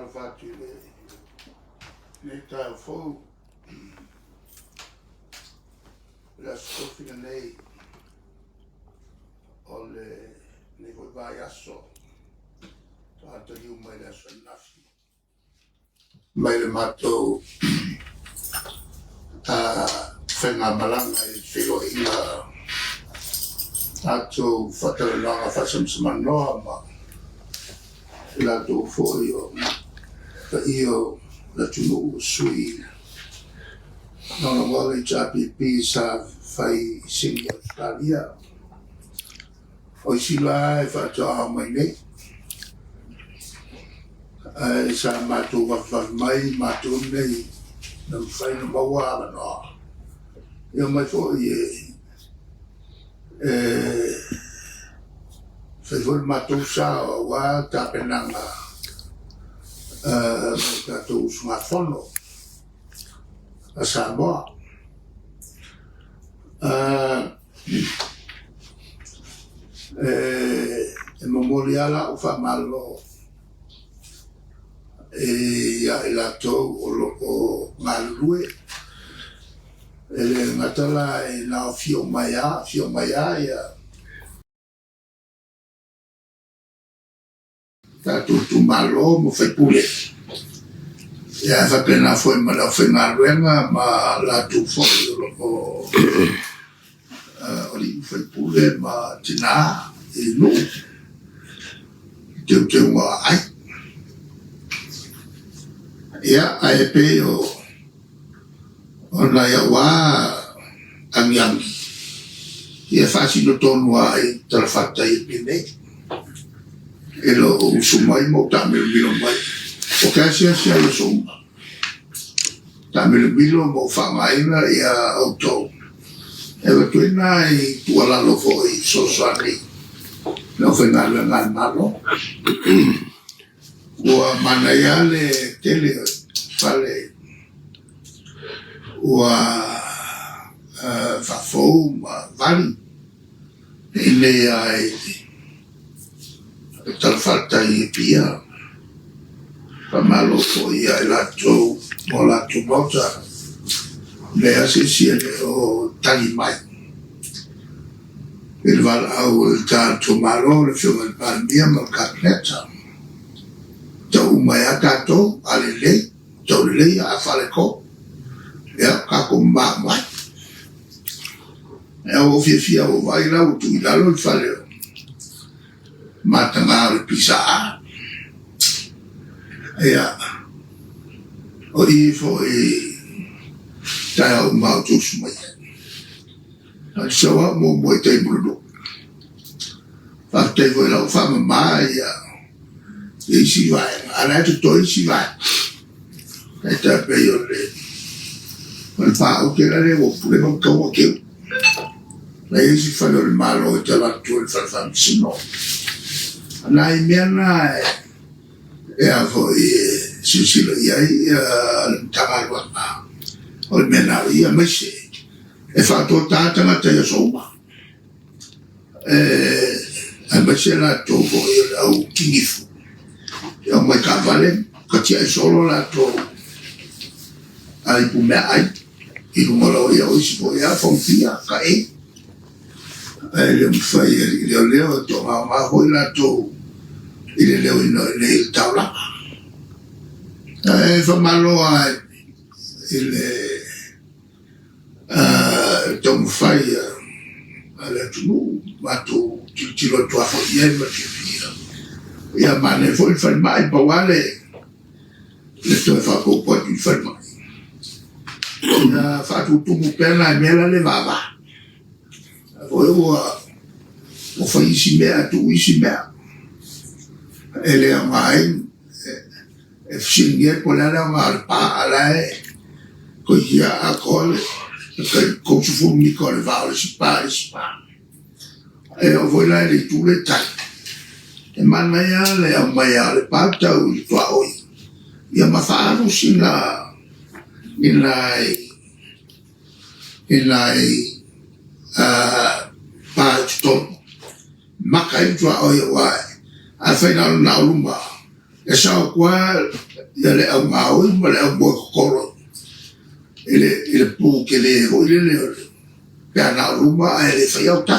Talafatu le tau fou la stofina nei o le koi vai aso tātou iu mai le aso nafi mai le matou Faigamalanga e Feiloaiga tātou whataranaga whasamsamanoa ma latou fo'i o io la tunu sui non vuole HRPP sa fai sini Australia o sila e fa mai nei sa matu wa mai matu nei non fai no mawa no io mai fo fai fo matu sa wa ta penanga tātou smartphone a Samoa. E mamoli ala o Faigamalo e latou o ngalue e le ngatala e na fio maya ia tātou tumalo mo fai pule. Ia whapena foi ma la Faigaluega ma latou foi o li fai pule ma tina e no teu ngā ai. Ia ai pe o na ia wā angiangi. Ia whasino tonu ai talafata i pinei. E lo usumai mo tamilo mai o kasi asia lo suma tamilo mo whangaina ia auto e la tuina i tualalo fo i sosani no Faigaluega nganalo ua manaya le tele fale ua whafou ma vali e nei ai talafata i pia Faigamalo fo ia e latou mo latou mauta le asesia le o tali mai e le valaau le tatou malo le fioga le palemia ma le kabineta tau mai a tatou a lelei tau lelei a faleko ia kako mamai e o fiafia o vai lau tuilalo le faleo matanga le pisa ia o i fo i tai au mautu sumai a sawa mo mo tai bruno fa tai vo la fa ma ia i si vai ala tu toi si vai e ta pe yo le mal fa o che la levo pure non to che lei si fa il malo e te la tu il fa sino na imiana e a voi sisilo ia tagalo ma o mena ia mese e fa to tata na te soma a mese la to voi au kinifu ia mai cavale che ti è solo la to ai pume ai i numero ia o si voi a fonfia kai le fai le leo to ma hoi la to il leo il taula Faigamalo il tom fai alla tunu ma tu ti lo tua fogliere ma che via ia ma ne foi fai mai pawale le to fa po di fai mai fa tutto mu pena e me la levava o fai si mea tu si mea e le mai e fsingie po la mal pa ala ko ia a col ko su fu mi col va si pa e o voi la le tu le tai e manaya le amaya le pa ta u tua oi ia ma fa no sina in lai pa to maka i tua oi wa a fai na luma e sao qua le au mau ma le au mo koro ele pu ke le ho le ka na luma ai le fai au ta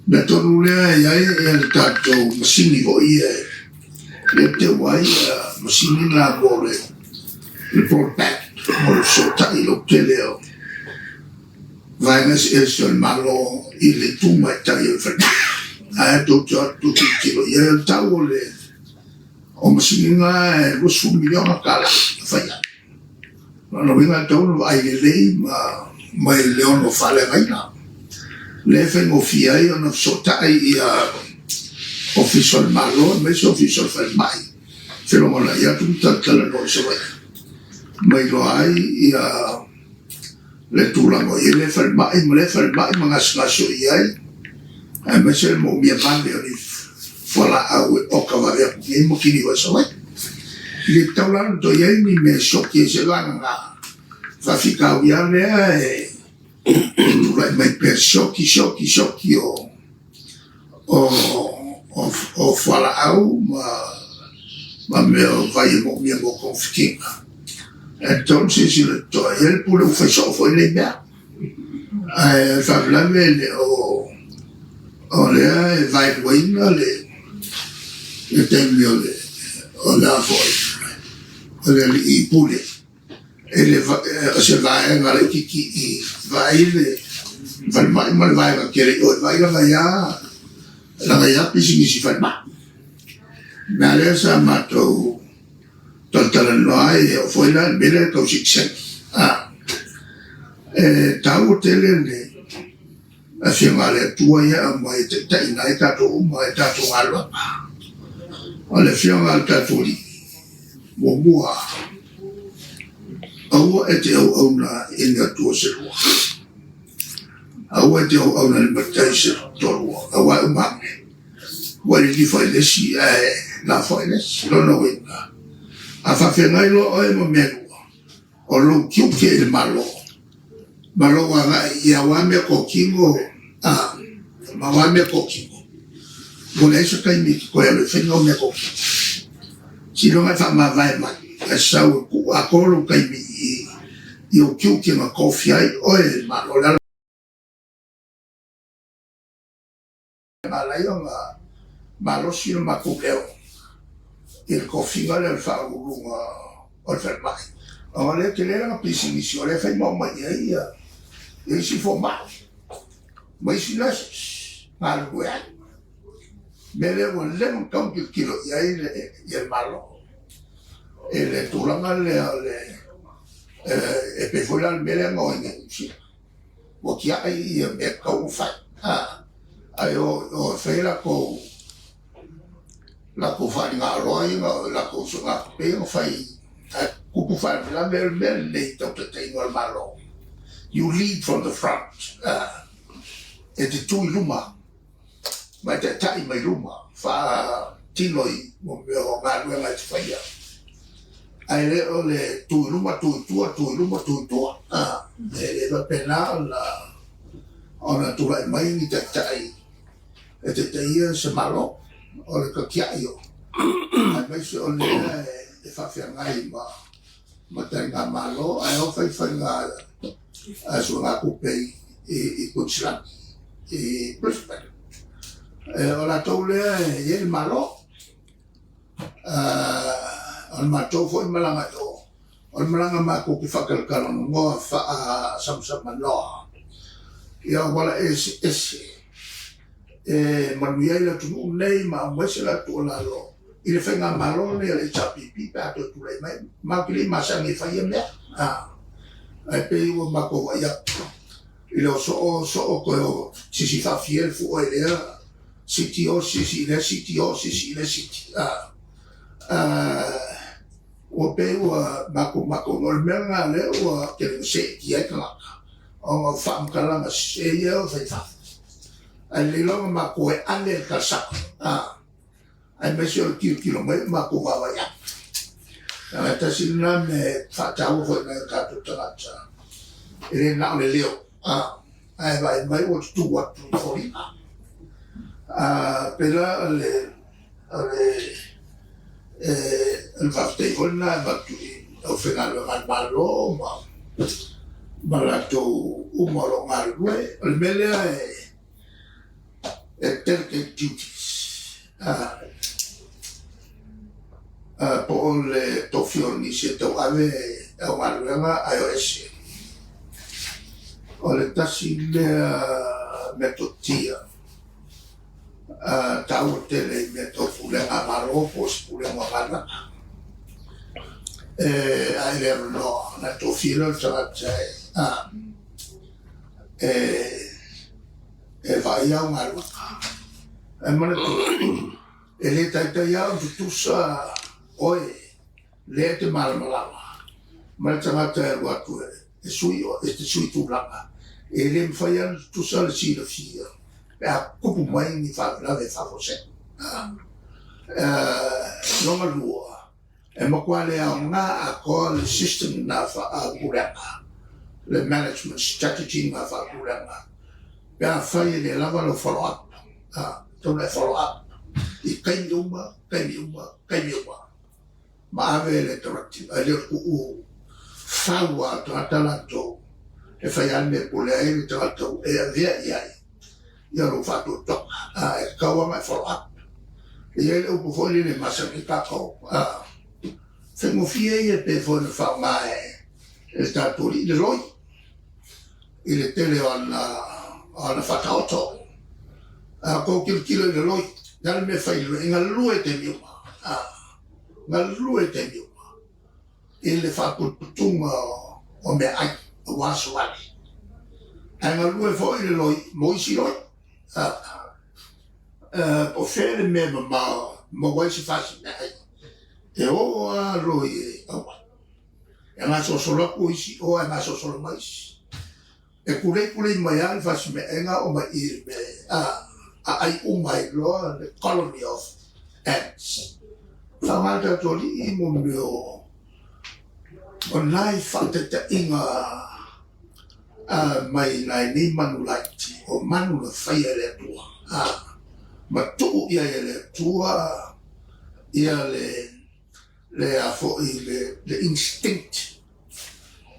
na tonu le ai le tato masini ho ia le te wai masini la bore le protect mo so ta i lo ke le vai nas el sol malo i le tu mai ta i fa ai to tu kilo ia ta le o masini nga lo su miliona kala fai no venga todo ai lelei ma leon no fale mai na le fengo fia io no sota ai official malo me so official fai mai se lo mola ia tutta la no so vai mai lo ai le tu la mo le fai mai ma ngas ai me se mo mia bande ni fola au o cavare e mo kini va so vai le taulan to ia ni me shoki se langa fa fica o ia le vai mai per shoki o fala au ma me vai mo mi mo confica entonces il to il pure o fecho foi le bia fa blame o le vai wina le temio le o la foi le i pure ele se vai ngale ki vai le vai mal vai che vai la ya pisi si fa ma le sa mato totala no ai foi la bele to siksen tau tele le a firmare tua ya mai te ina ta to mai ta to alwa ole firmare ta to li mua au te au na ina tua se lua au te au na libertai se tolua au ai umame wale li fai lesi la fai lesi lo no wina a fa fengai lo oi mo menua o lo kiu ke il malo wanga ia wame ko kingo ma wame ko kingo wale se kai mi ko ya le fengo me ko si non fa ma vai ma sa ku akolo kai mi io kiu ke ma kofi ai oi ma lo la la io ma lo si ma ko il kofi ga le fa o fer mai ole che le la pisimisio le fa mo ma ia e si fo ma si la ma lo me le vuole un kilo il malo e le tulanga e per fuori al mele mo in ci o chi hai me ko fa o fai la ko fa nga roi la ko so nga pe o fai ku fa la bel le to te malo you lead from the front e te tu luma ma te tai mai luma fa tinoi mo me o nga lu nga te fai ai le o le tu luma tu tua le va pena la ona tu vai mai ni te tai e te ia se malo o le kakia io ai mai se o le e fa ngai ma te nga malo ai o fai nga a su nga kupei i kutslan i Brisbane o la tole e il malo al mato foi malanga o malanga ma ko ki fakalkala ngo fa samsam no ia wala manuia la tu nei ma mwese la tu la lo il fenga malo le HRPP pa to tu mai ma ki ma sa ni fa yemia ai pe o ma ko ia il so ko si fa fiel fu o ele CTO si le o pe o mako normal le o ke se ia kala o fam kala ma se ia fa ai lo mako e ane ka sa ai me se o kilo mako va ya ta sin na me fa ta o fo na ka to ta ele na le leo ai vai mai o tu what for el vastei hona batu o Faigamalo malo malato umoro ngalwe el melea terke duties po le tofioni se to ave o ngalwenga iOS o le tasi le metotia tau tele meto fule amaro pos fule ngana ai le no na to filo tsatsai vai a ngalwa mana ele tai ya tusa oi le te malmalama mana tangata watu sui tu lama ele mfaya tusa le sila fia a kupu mai ni fa la ve fa fose no malua e mo quale a una a call system na fa a kuranga le management strategy na fa kuranga ya fa le lava lo follow up to le follow up i kai luma ma ave le directive ale ku fa wa talato e fa ya me pole ai talato e via ia lo fatto to kawa mai follow up e o po foi le masa ki ka ko se mo fie e pe foi le fa mai e sta tori le loi il tele on fatto auto ko kilo le loi dal me fai ngal lue te mi ngal lue te mi il fa tunga o me ai wasu wali ngal lue foi le loi mo si loi o fere me ma wai si fasi e o a roi e nga so solo ku isi o nga so solo mais e kure mai al fasi me nga o mai me ai mai lo the colony of ants famata toli I mo meo online fate te inga mai nai ni manulaiti o manula faia le tua ma tu ia le tua ia le afo le instinct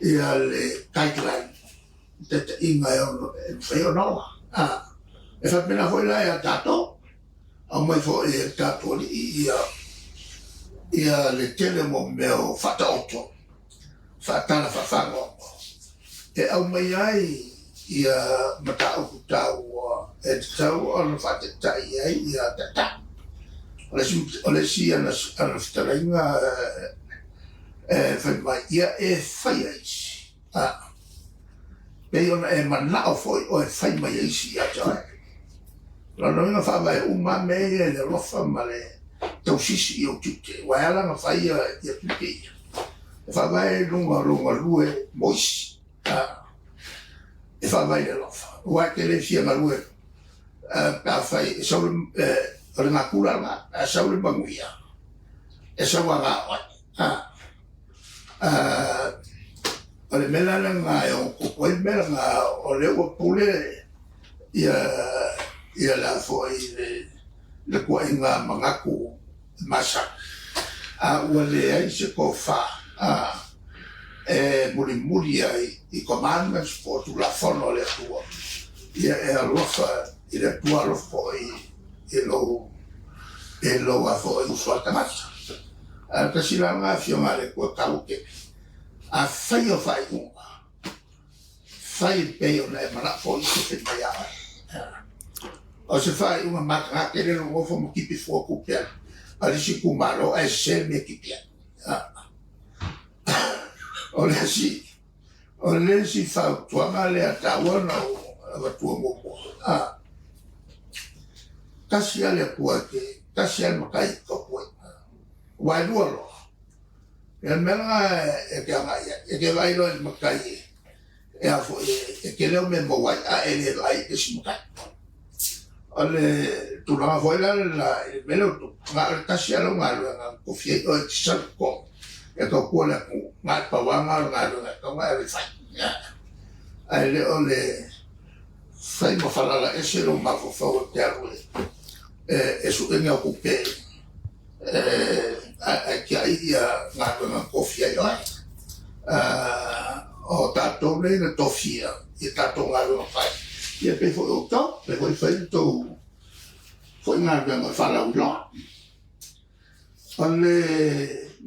ia le guideline te inga e faia no e fa pena foi la ia tato a mai fo e tato ia le tele mo meo fata auto fatala fafango e au mai ai ia mata o tau e tau ona fata tai ai ia tata ole si ana starainga fa mai ia e fai ai pe ona e mana o foi o e fai mai ai si ia tai la no fa vai uma me e le rofa male tau sisi o tutte wa ala na fai ia tutte fa vai lunga lue mois e fa vai le lofa wa che le fia malue pa fai so le makula ma so le banguia e so wa ole mela nga o ko mela nga o le o pule ia la foi le ko inga mangaku masa wale ai se ko fa muri ai I commandments for tu la fono le tua ia e alofa le tua lo foi e lo a foi usata massa alta silanga fiomale ko kauke a fai pe ona e mana foi se te ia o se fai una maka che le lo fo mo kipi fo ku pia ali si kumalo e se me kipia ole si fa tuanga le atawana o tua mo kasi ale kuate kasi al makai ko ko wa dualo e mela e que vai lo el makai e a fo e que le me mo wa ele vai e si makai ole tu la voila la melo ma kasi alo ngalo ko fie o sal ko e ko kola ku ma pa wa ngalo ko ma e fai ai le ole fai mo fala e se lo ma fo te arule e su e me occupe kia ngā runga kofi ai oi. O tātou nei na tofia, i tātou ngā runga pai. Ia pe fo o tau, pe fo i whai tau, fo i ngā runga whalau loa. Ane,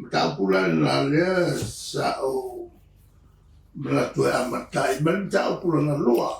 tāpula na lea sa o mla tue amatai, mani tāpula na loa.